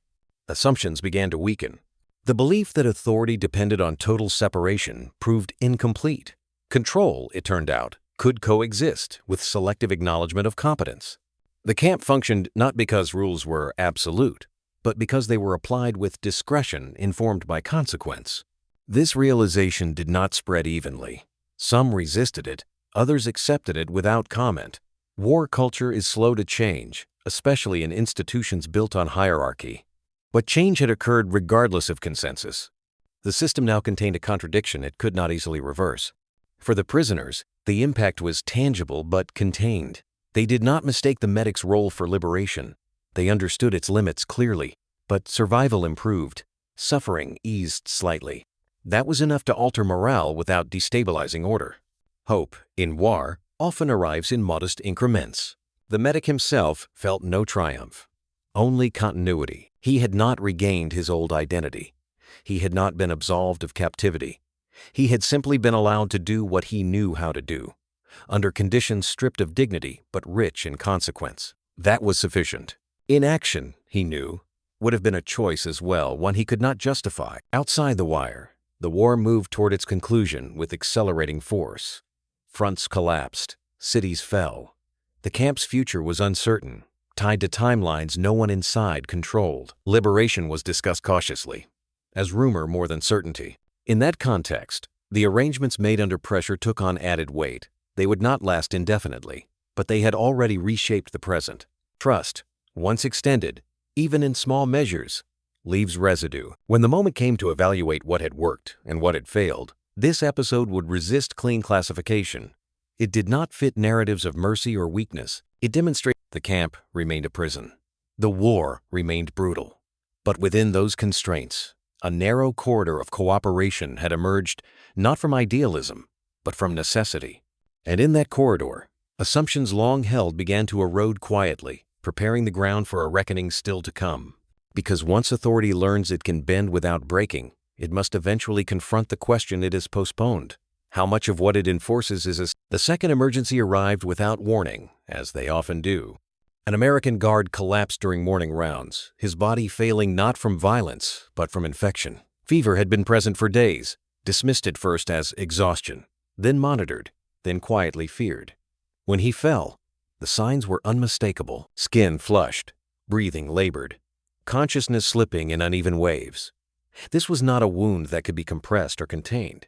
Assumptions began to weaken. The belief that authority depended on total separation proved incomplete. Control, it turned out, could coexist with selective acknowledgement of competence. The camp functioned not because rules were absolute, but because they were applied with discretion informed by consequence. This realization did not spread evenly. Some resisted it, others accepted it without comment. War culture is slow to change, especially in institutions built on hierarchy. But change had occurred regardless of consensus. The system now contained a contradiction it could not easily reverse. For the prisoners, the impact was tangible but contained. They did not mistake the medic's role for liberation. They understood its limits clearly, but survival improved. Suffering eased slightly. That was enough to alter morale without destabilizing order. Hope, in war, often arrives in modest increments. The medic himself felt no triumph, only continuity. He had not regained his old identity. He had not been absolved of captivity. He had simply been allowed to do what he knew how to do, under conditions stripped of dignity but rich in consequence. That was sufficient. Inaction, he knew, would have been a choice as well, one he could not justify. Outside the wire, the war moved toward its conclusion with accelerating force. Fronts collapsed. Cities fell. The camp's future was uncertain, tied to timelines no one inside controlled. Liberation was discussed cautiously, as rumor more than certainty. In that context, the arrangements made under pressure took on added weight. They would not last indefinitely, but they had already reshaped the present. Trust, once extended, even in small measures, leaves residue. When the moment came to evaluate what had worked and what had failed, this episode would resist clean classification. It did not fit narratives of mercy or weakness. It demonstrated the camp remained a prison. The war remained brutal. But within those constraints, a narrow corridor of cooperation had emerged not from idealism, but from necessity. And in that corridor, assumptions long held began to erode quietly, preparing the ground for a reckoning still to come. Because once authority learns it can bend without breaking, it must eventually confront the question it has postponed. How much of what it enforces is The second emergency arrived without warning, as they often do. An American guard collapsed during morning rounds, his body failing not from violence, but from infection. Fever had been present for days, dismissed at first as exhaustion, then monitored, then quietly feared. When he fell, the signs were unmistakable. Skin flushed, breathing labored, consciousness slipping in uneven waves. This was not a wound that could be compressed or contained.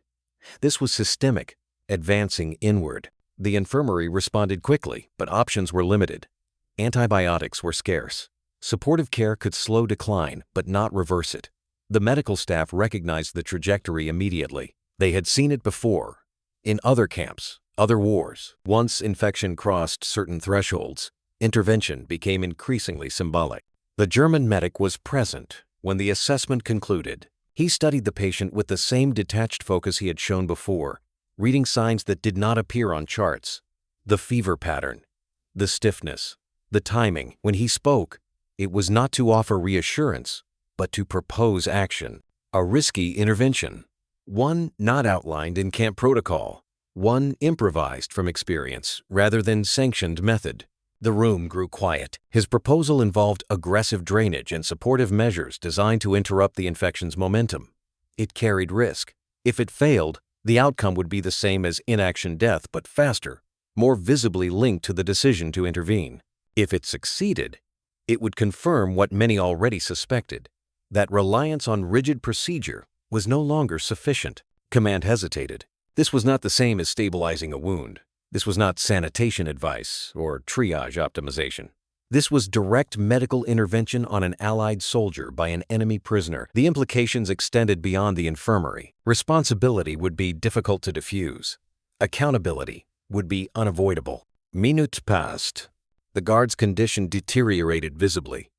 This was systemic, advancing inward. The infirmary responded quickly, but options were limited. Antibiotics were scarce. Supportive care could slow decline, but not reverse it. The medical staff recognized the trajectory immediately. They had seen it before. In other camps, other wars. Once infection crossed certain thresholds, intervention became increasingly symbolic. The German medic was present when the assessment concluded. He studied the patient with the same detached focus he had shown before, reading signs that did not appear on charts. The fever pattern, the stiffness, the timing. When he spoke, it was not to offer reassurance, but to propose action. A risky intervention. One not outlined in camp protocol. One improvised from experience rather than sanctioned method. The room grew quiet. His proposal involved aggressive drainage and supportive measures designed to interrupt the infection's momentum. It carried risk. If it failed, the outcome would be the same as inaction death, but faster, more visibly linked to the decision to intervene. If it succeeded, it would confirm what many already suspected, that reliance on rigid procedure was no longer sufficient. Command hesitated. This was not the same as stabilizing a wound. This was not sanitation advice or triage optimization. This was direct medical intervention on an Allied soldier by an enemy prisoner. The implications extended beyond the infirmary. Responsibility would be difficult to diffuse. Accountability would be unavoidable. Minutes passed. The guard's condition deteriorated visibly.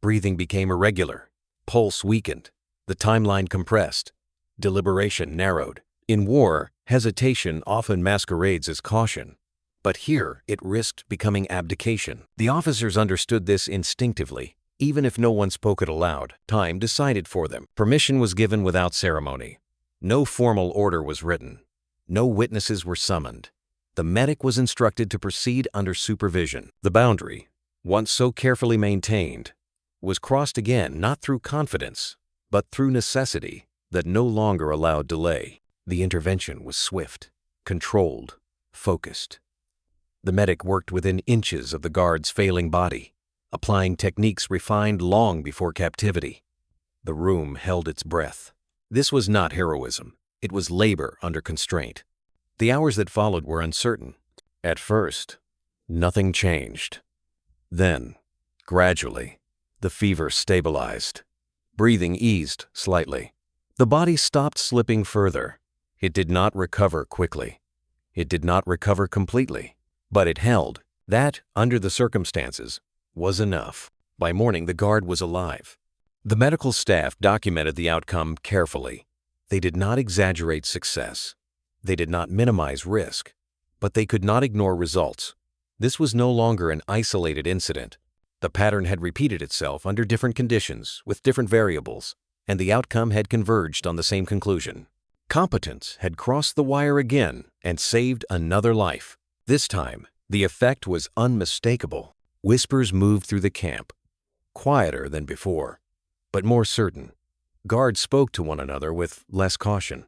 Breathing became irregular. Pulse weakened. The timeline compressed. Deliberation narrowed. In war, hesitation often masquerades as caution. But here, it risked becoming abdication. The officers understood this instinctively. Even if no one spoke it aloud, time decided for them. Permission was given without ceremony. No formal order was written. No witnesses were summoned. The medic was instructed to proceed under supervision. The boundary, once so carefully maintained, was crossed again not through confidence, but through necessity that no longer allowed delay. The intervention was swift, controlled, focused. The medic worked within inches of the guard's failing body, applying techniques refined long before captivity. The room held its breath. This was not heroism. It was labor under constraint. The hours that followed were uncertain. At first, nothing changed. Then, gradually, the fever stabilized. Breathing eased slightly. The body stopped slipping further. It did not recover quickly. It did not recover completely. But it held. That, under the circumstances, was enough. By morning, the guard was alive. The medical staff documented the outcome carefully. They did not exaggerate success. They did not minimize risk. But they could not ignore results. This was no longer an isolated incident. The pattern had repeated itself under different conditions, with different variables, and the outcome had converged on the same conclusion. Competence had crossed the wire again and saved another life. This time, the effect was unmistakable. Whispers moved through the camp, quieter than before, but more certain. Guards spoke to one another with less caution.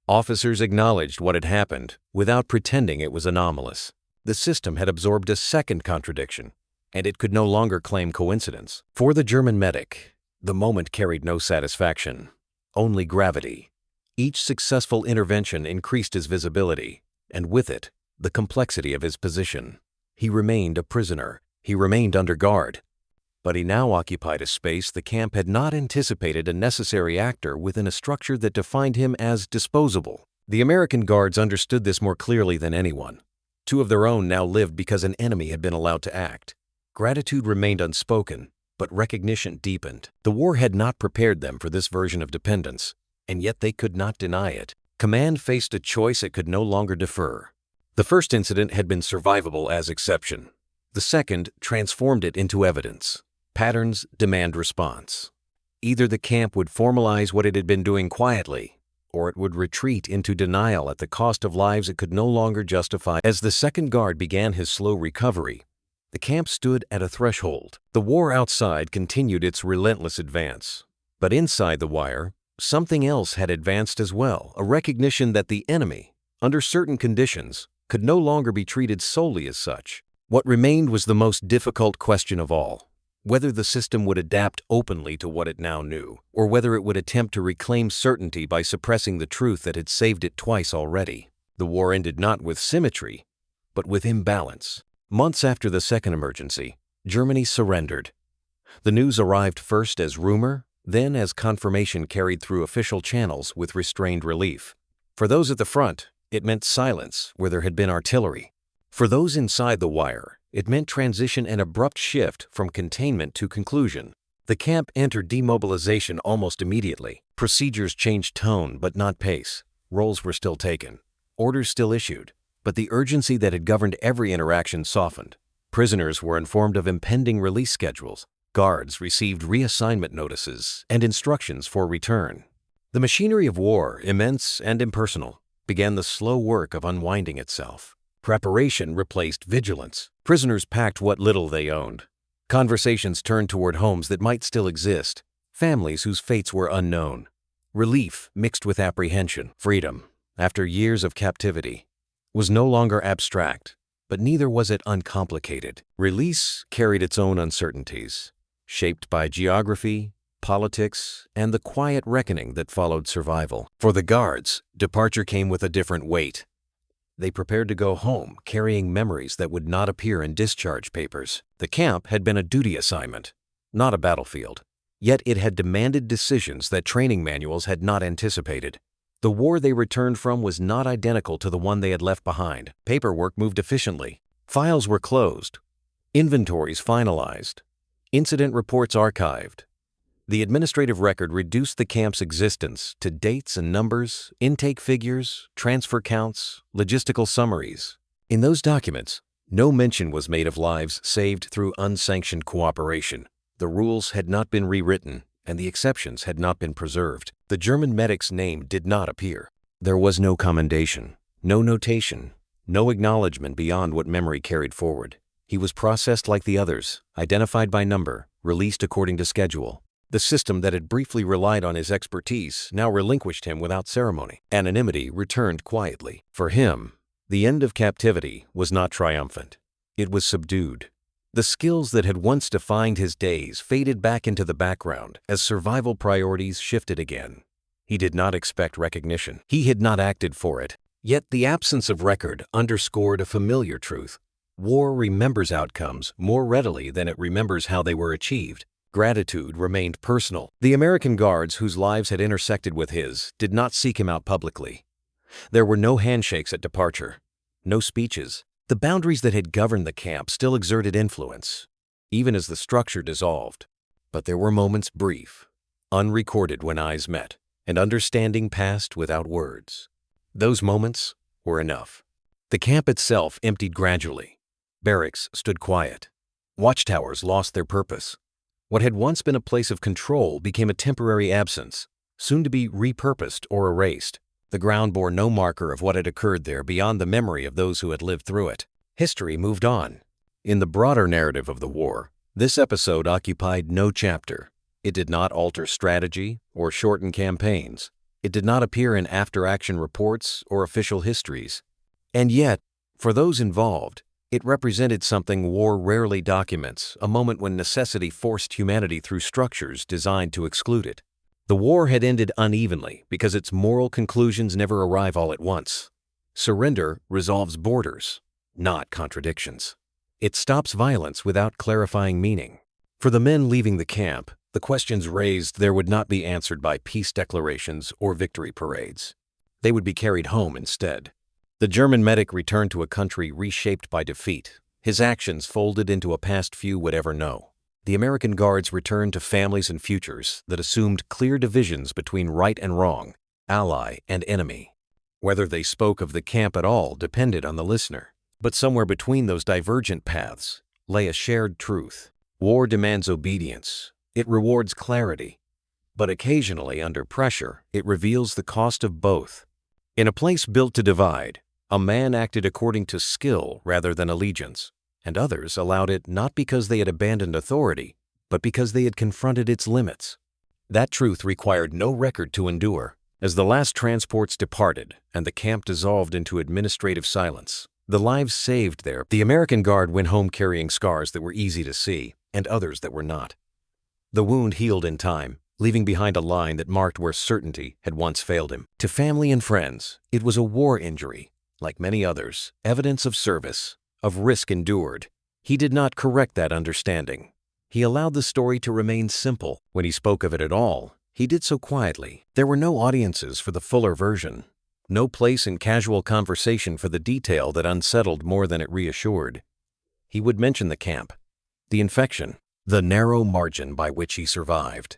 Officers acknowledged what had happened without pretending it was anomalous. The system had absorbed a second contradiction, and it could no longer claim coincidence. For the German medic, the moment carried no satisfaction, only gravity. Each successful intervention increased his visibility, and with it, the complexity of his position. He remained a prisoner. He remained under guard. But he now occupied a space the camp had not anticipated, a necessary actor within a structure that defined him as disposable. The American guards understood this more clearly than anyone. Two of their own now lived because an enemy had been allowed to act. Gratitude remained unspoken, but recognition deepened. The war had not prepared them for this version of dependence, and yet they could not deny it. Command faced a choice it could no longer defer. The first incident had been survivable as exception. The second transformed it into evidence. Patterns demand response. Either the camp would formalize what it had been doing quietly, or it would retreat into denial at the cost of lives it could no longer justify. As the second guard began his slow recovery, the camp stood at a threshold. The war outside continued its relentless advance. But inside the wire, something else had advanced as well, a recognition that the enemy, under certain conditions, could no longer be treated solely as such. What remained was the most difficult question of all: whether the system would adapt openly to what it now knew, or whether it would attempt to reclaim certainty by suppressing the truth that had saved it twice already. The war ended not with symmetry, but with imbalance. Months after the second emergency, Germany surrendered. The news arrived first as rumor, then as confirmation carried through official channels with restrained relief. For those at the front, it meant silence where there had been artillery. For those inside the wire, it meant transition and abrupt shift from containment to conclusion. The camp entered demobilization almost immediately. Procedures changed tone but not pace. Roles were still taken. Orders still issued. But the urgency that had governed every interaction softened. Prisoners were informed of impending release schedules. Guards received reassignment notices and instructions for return. The machinery of war, immense and impersonal, began the slow work of unwinding itself. Preparation replaced vigilance. Prisoners packed what little they owned. Conversations turned toward homes that might still exist, families whose fates were unknown. Relief mixed with apprehension. Freedom, after years of captivity, was no longer abstract, but neither was it uncomplicated. Release carried its own uncertainties, shaped by geography, politics, and the quiet reckoning that followed survival. For the guards, departure came with a different weight. They prepared to go home, carrying memories that would not appear in discharge papers. The camp had been a duty assignment, not a battlefield. Yet it had demanded decisions that training manuals had not anticipated. The war they returned from was not identical to the one they had left behind. Paperwork moved efficiently. Files were closed. Inventories finalized. Incident reports archived. The administrative record reduced the camp's existence to dates and numbers, intake figures, transfer counts, logistical summaries. In those documents, no mention was made of lives saved through unsanctioned cooperation. The rules had not been rewritten, and the exceptions had not been preserved. The German medic's name did not appear. There was no commendation, no notation, no acknowledgement beyond what memory carried forward. He was processed like the others, identified by number, released according to schedule. The system that had briefly relied on his expertise now relinquished him without ceremony. Anonymity returned quietly. For him, the end of captivity was not triumphant. It was subdued. The skills that had once defined his days faded back into the background as survival priorities shifted again. He did not expect recognition. He had not acted for it. Yet the absence of record underscored a familiar truth. War remembers outcomes more readily than it remembers how they were achieved. Gratitude remained personal. The American guards whose lives had intersected with his did not seek him out publicly. There were no handshakes at departure, no speeches. The boundaries that had governed the camp still exerted influence, even as the structure dissolved. But there were moments brief, unrecorded when eyes met, and understanding passed without words. Those moments were enough. The camp itself emptied gradually. Barracks stood quiet. Watchtowers lost their purpose. What had once been a place of control became a temporary absence, soon to be repurposed or erased. The ground bore no marker of what had occurred there beyond the memory of those who had lived through it. History moved on. In the broader narrative of the war, this episode occupied no chapter. It did not alter strategy or shorten campaigns. It did not appear in after-action reports or official histories. And yet, for those involved, it represented something war rarely documents, a moment when necessity forced humanity through structures designed to exclude it. The war had ended unevenly because its moral conclusions never arrive all at once. Surrender resolves borders, not contradictions. It stops violence without clarifying meaning. For the men leaving the camp, the questions raised there would not be answered by peace declarations or victory parades. They would be carried home instead. The German medic returned to a country reshaped by defeat, his actions folded into a past few would ever know. The American guards returned to families and futures that assumed clear divisions between right and wrong, ally and enemy. Whether they spoke of the camp at all depended on the listener. But somewhere between those divergent paths lay a shared truth. War demands obedience. It rewards clarity. But occasionally, under pressure, it reveals the cost of both. In a place built to divide, a man acted according to skill rather than allegiance, and others allowed it not because they had abandoned authority, but because they had confronted its limits. That truth required no record to endure. As the last transports departed and the camp dissolved into administrative silence, the lives saved there, the American Guard went home carrying scars that were easy to see and others that were not. The wound healed in time, leaving behind a line that marked where certainty had once failed him. To family and friends, it was a war injury. Like many others, evidence of service, of risk endured. He did not correct that understanding. He allowed the story to remain simple. When he spoke of it at all, he did so quietly. There were no audiences for the fuller version. No place in casual conversation for the detail that unsettled more than it reassured. He would mention the camp, the infection, the narrow margin by which he survived.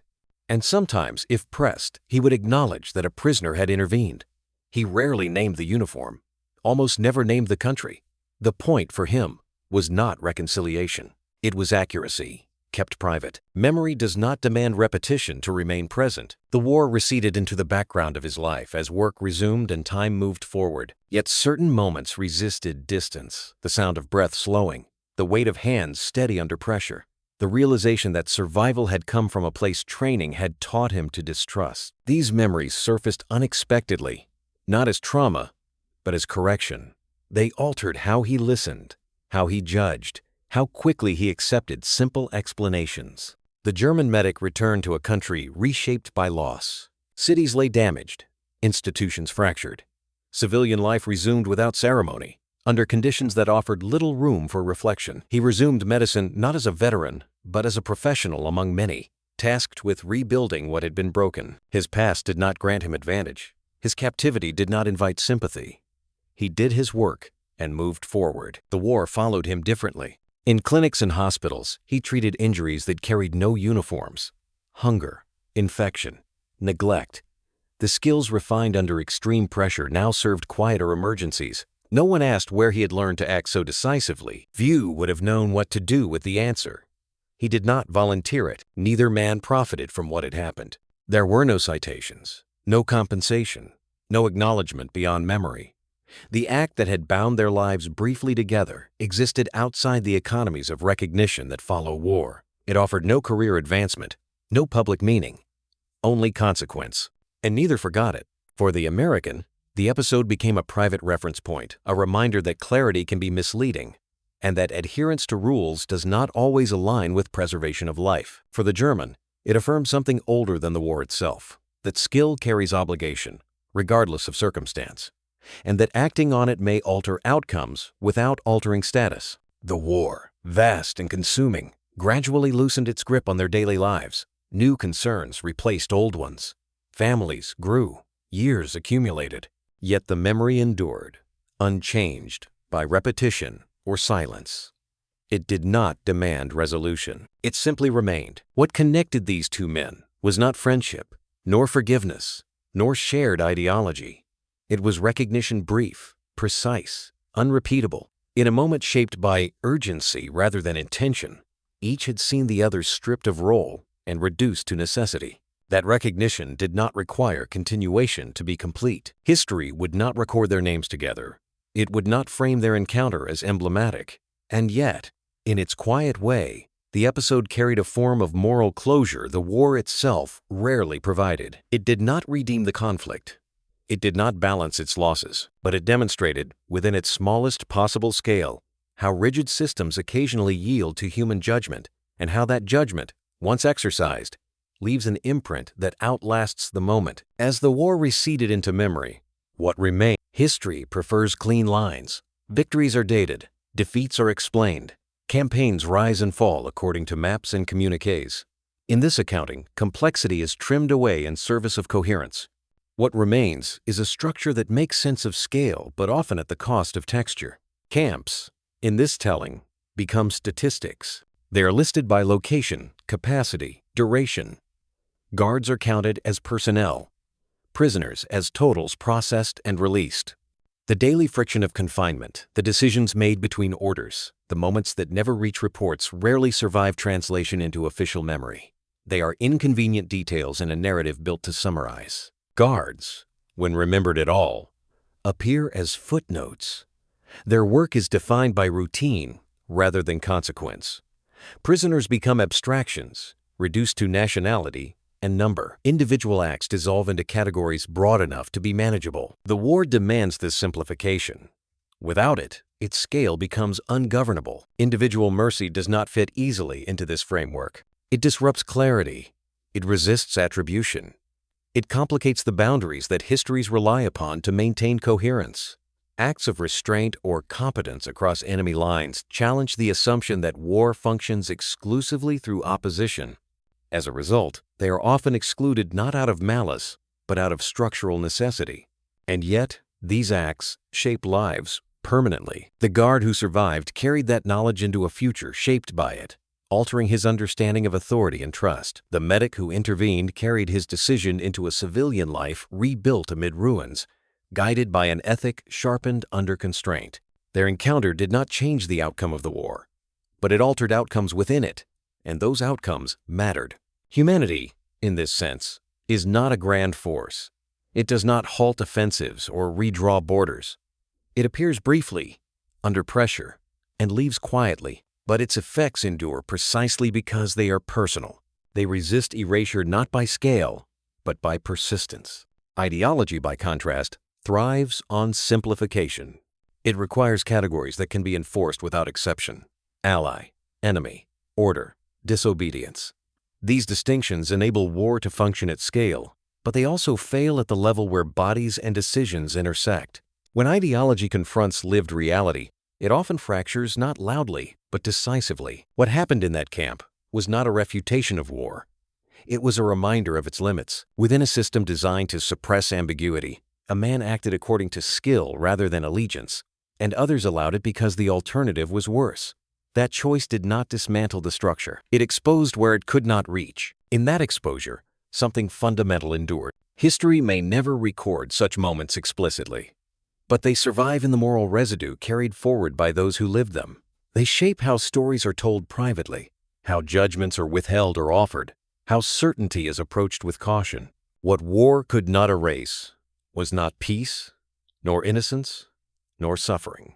And sometimes, if pressed, he would acknowledge that a prisoner had intervened. He rarely named the uniform, almost never named the country. The point for him was not reconciliation. It was accuracy, kept private. Memory does not demand repetition to remain present. The war receded into the background of his life as work resumed and time moved forward. Yet certain moments resisted distance, the sound of breath slowing, the weight of hands steady under pressure, the realization that survival had come from a place training had taught him to distrust. These memories surfaced unexpectedly, not as trauma, but as correction. They altered how he listened, how he judged, how quickly he accepted simple explanations. The German medic returned to a country reshaped by loss. Cities lay damaged, institutions fractured. Civilian life resumed without ceremony, under conditions that offered little room for reflection. He resumed medicine not as a veteran, but as a professional among many, tasked with rebuilding what had been broken. His past did not grant him advantage. His captivity did not invite sympathy. He did his work and moved forward. The war followed him differently. In clinics and hospitals, he treated injuries that carried no uniforms. Hunger, infection, neglect. The skills refined under extreme pressure now served quieter emergencies. No one asked where he had learned to act so decisively. Few would have known what to do with the answer. He did not volunteer it. Neither man profited from what had happened. There were no citations, no compensation, no acknowledgement beyond memory. The act that had bound their lives briefly together existed outside the economies of recognition that follow war. It offered no career advancement, no public meaning, only consequence. And neither forgot it. For the American, the episode became a private reference point, a reminder that clarity can be misleading, and that adherence to rules does not always align with preservation of life. For the German, it affirmed something older than the war itself, that skill carries obligation, regardless of circumstance, and that acting on it may alter outcomes without altering status. The war, vast and consuming, gradually loosened its grip on their daily lives. New concerns replaced old ones. Families grew, years accumulated, yet the memory endured, unchanged by repetition or silence. It did not demand resolution. It simply remained. What connected these two men was not friendship, nor forgiveness, nor shared ideology. It was recognition, brief, precise, unrepeatable. In a moment shaped by urgency rather than intention, each had seen the other stripped of role and reduced to necessity. That recognition did not require continuation to be complete. History would not record their names together. It would not frame their encounter as emblematic. And yet, in its quiet way, the episode carried a form of moral closure the war itself rarely provided. It did not redeem the conflict. It did not balance its losses, but it demonstrated, within its smallest possible scale, how rigid systems occasionally yield to human judgment, and how that judgment, once exercised, leaves an imprint that outlasts the moment. As the war receded into memory, what remained? History prefers clean lines. Victories are dated. Defeats are explained. Campaigns rise and fall according to maps and communiques. In this accounting, complexity is trimmed away in service of coherence. What remains is a structure that makes sense of scale, but often at the cost of texture. Camps, in this telling, become statistics. They are listed by location, capacity, duration. Guards are counted as personnel, prisoners as totals processed and released. The daily friction of confinement, the decisions made between orders, the moments that never reach reports rarely survive translation into official memory. They are inconvenient details in a narrative built to summarize. Guards, when remembered at all, appear as footnotes. Their work is defined by routine rather than consequence. Prisoners become abstractions, reduced to nationality and number. Individual acts dissolve into categories broad enough to be manageable. The war demands this simplification. Without it, its scale becomes ungovernable. Individual mercy does not fit easily into this framework. It disrupts clarity. It resists attribution. It complicates the boundaries that histories rely upon to maintain coherence. Acts of restraint or competence across enemy lines challenge the assumption that war functions exclusively through opposition. As a result, they are often excluded not out of malice, but out of structural necessity. And yet, these acts shape lives permanently. The guard who survived carried that knowledge into a future shaped by it, altering his understanding of authority and trust. The medic who intervened carried his decision into a civilian life rebuilt amid ruins, guided by an ethic sharpened under constraint. Their encounter did not change the outcome of the war, but it altered outcomes within it, and those outcomes mattered. Humanity, in this sense, is not a grand force. It does not halt offensives or redraw borders. It appears briefly, under pressure, and leaves quietly, but its effects endure precisely because they are personal. They resist erasure not by scale, but by persistence. Ideology, by contrast, thrives on simplification. It requires categories that can be enforced without exception: ally, enemy, order, disobedience. These distinctions enable war to function at scale, but they also fail at the level where bodies and decisions intersect. When ideology confronts lived reality, it often fractures not loudly, but decisively. What happened in that camp was not a refutation of war. It was a reminder of its limits. Within a system designed to suppress ambiguity, a man acted according to skill rather than allegiance, and others allowed it because the alternative was worse. That choice did not dismantle the structure. It exposed where it could not reach. In that exposure, something fundamental endured. History may never record such moments explicitly, but they survive in the moral residue carried forward by those who lived them. They shape how stories are told privately, how judgments are withheld or offered, how certainty is approached with caution. What war could not erase was not peace, nor innocence, nor suffering.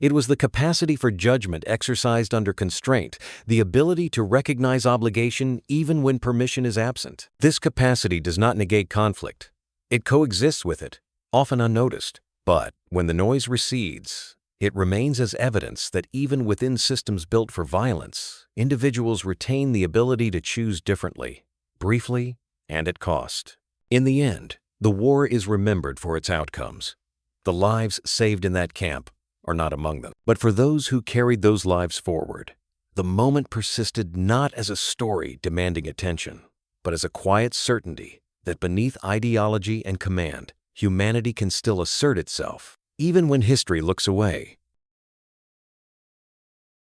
It was the capacity for judgment exercised under constraint, the ability to recognize obligation even when permission is absent. This capacity does not negate conflict. It coexists with it, often unnoticed. But when the noise recedes, it remains as evidence that even within systems built for violence, individuals retain the ability to choose differently, briefly, and at cost. In the end, the war is remembered for its outcomes. The lives saved in that camp are not among them. But for those who carried those lives forward, the moment persisted not as a story demanding attention, but as a quiet certainty that beneath ideology and command, humanity can still assert itself, even when history looks away.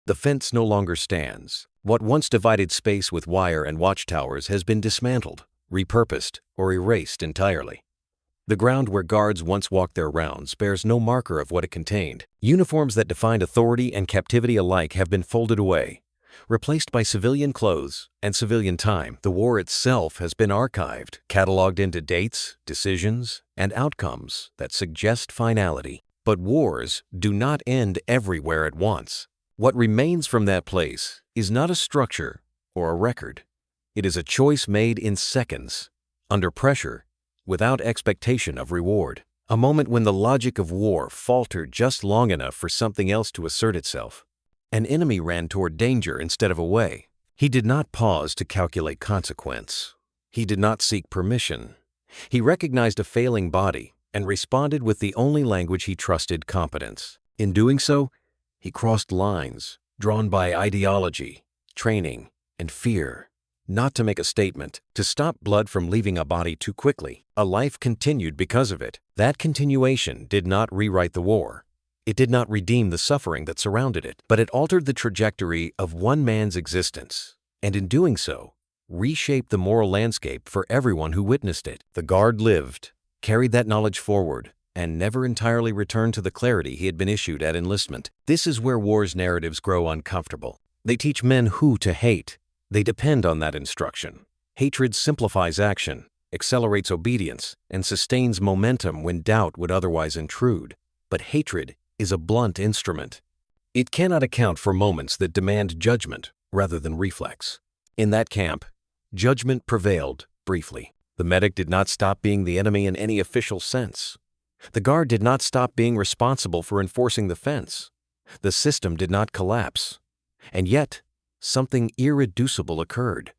The fence no longer stands. What once divided space with wire and watchtowers has been dismantled, repurposed, or erased entirely. The ground where guards once walked their rounds bears no marker of what it contained. Uniforms that defined authority and captivity alike have been folded away, replaced by civilian clothes and civilian time. The war itself has been archived, cataloged into dates, decisions, and outcomes that suggest finality. But wars do not end everywhere at once. What remains from that place is not a structure or a record. It is a choice made in seconds, under pressure, without expectation of reward. A moment when the logic of war faltered just long enough for something else to assert itself. An enemy ran toward danger instead of away. He did not pause to calculate consequence. He did not seek permission. He recognized a failing body and responded with the only language he trusted: competence. In doing so, he crossed lines drawn by ideology, training, and fear. Not to make a statement, to stop blood from leaving a body too quickly. A life continued because of it. That continuation did not rewrite the war. It did not redeem the suffering that surrounded it, but it altered the trajectory of one man's existence, and in doing so, reshaped the moral landscape for everyone who witnessed it. The guard lived, carried that knowledge forward, and never entirely returned to the clarity he had been issued at enlistment. This is where war's narratives grow uncomfortable. They teach men who to hate. They depend on that instruction. Hatred simplifies action, accelerates obedience, and sustains momentum when doubt would otherwise intrude. But hatred is a blunt instrument. It cannot account for moments that demand judgment rather than reflex. In that camp, judgment prevailed briefly. The medic did not stop being the enemy in any official sense. The guard did not stop being responsible for enforcing the fence. The system did not collapse. And yet, something irreducible occurred.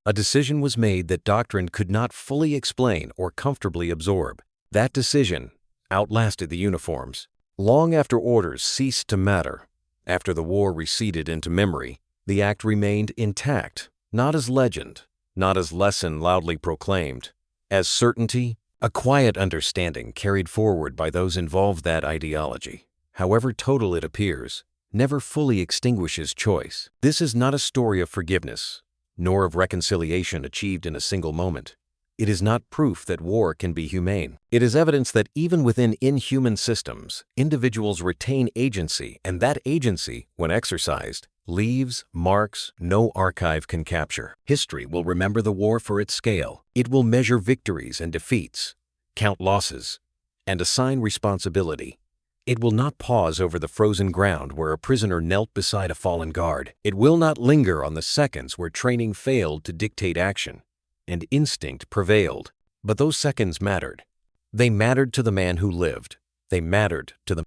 A decision was made that doctrine could not fully explain or comfortably absorb. That decision outlasted the uniforms. Long after orders ceased to matter, after the war receded into memory, the act remained intact, not as legend, not as lesson loudly proclaimed, as certainty, a quiet understanding carried forward by those involved. That ideology, however total it appears, never fully extinguishes choice. This is not a story of forgiveness, nor of reconciliation achieved in a single moment. It is not proof that war can be humane. It is evidence that even within inhuman systems, individuals retain agency, and that agency, when exercised, leaves marks no archive can capture. History will remember the war for its scale. It will measure victories and defeats, count losses, and assign responsibility. It will not pause over the frozen ground where a prisoner knelt beside a fallen guard. It will not linger on the seconds where training failed to dictate action and instinct prevailed. But those seconds mattered. They mattered to the man who lived. They mattered to the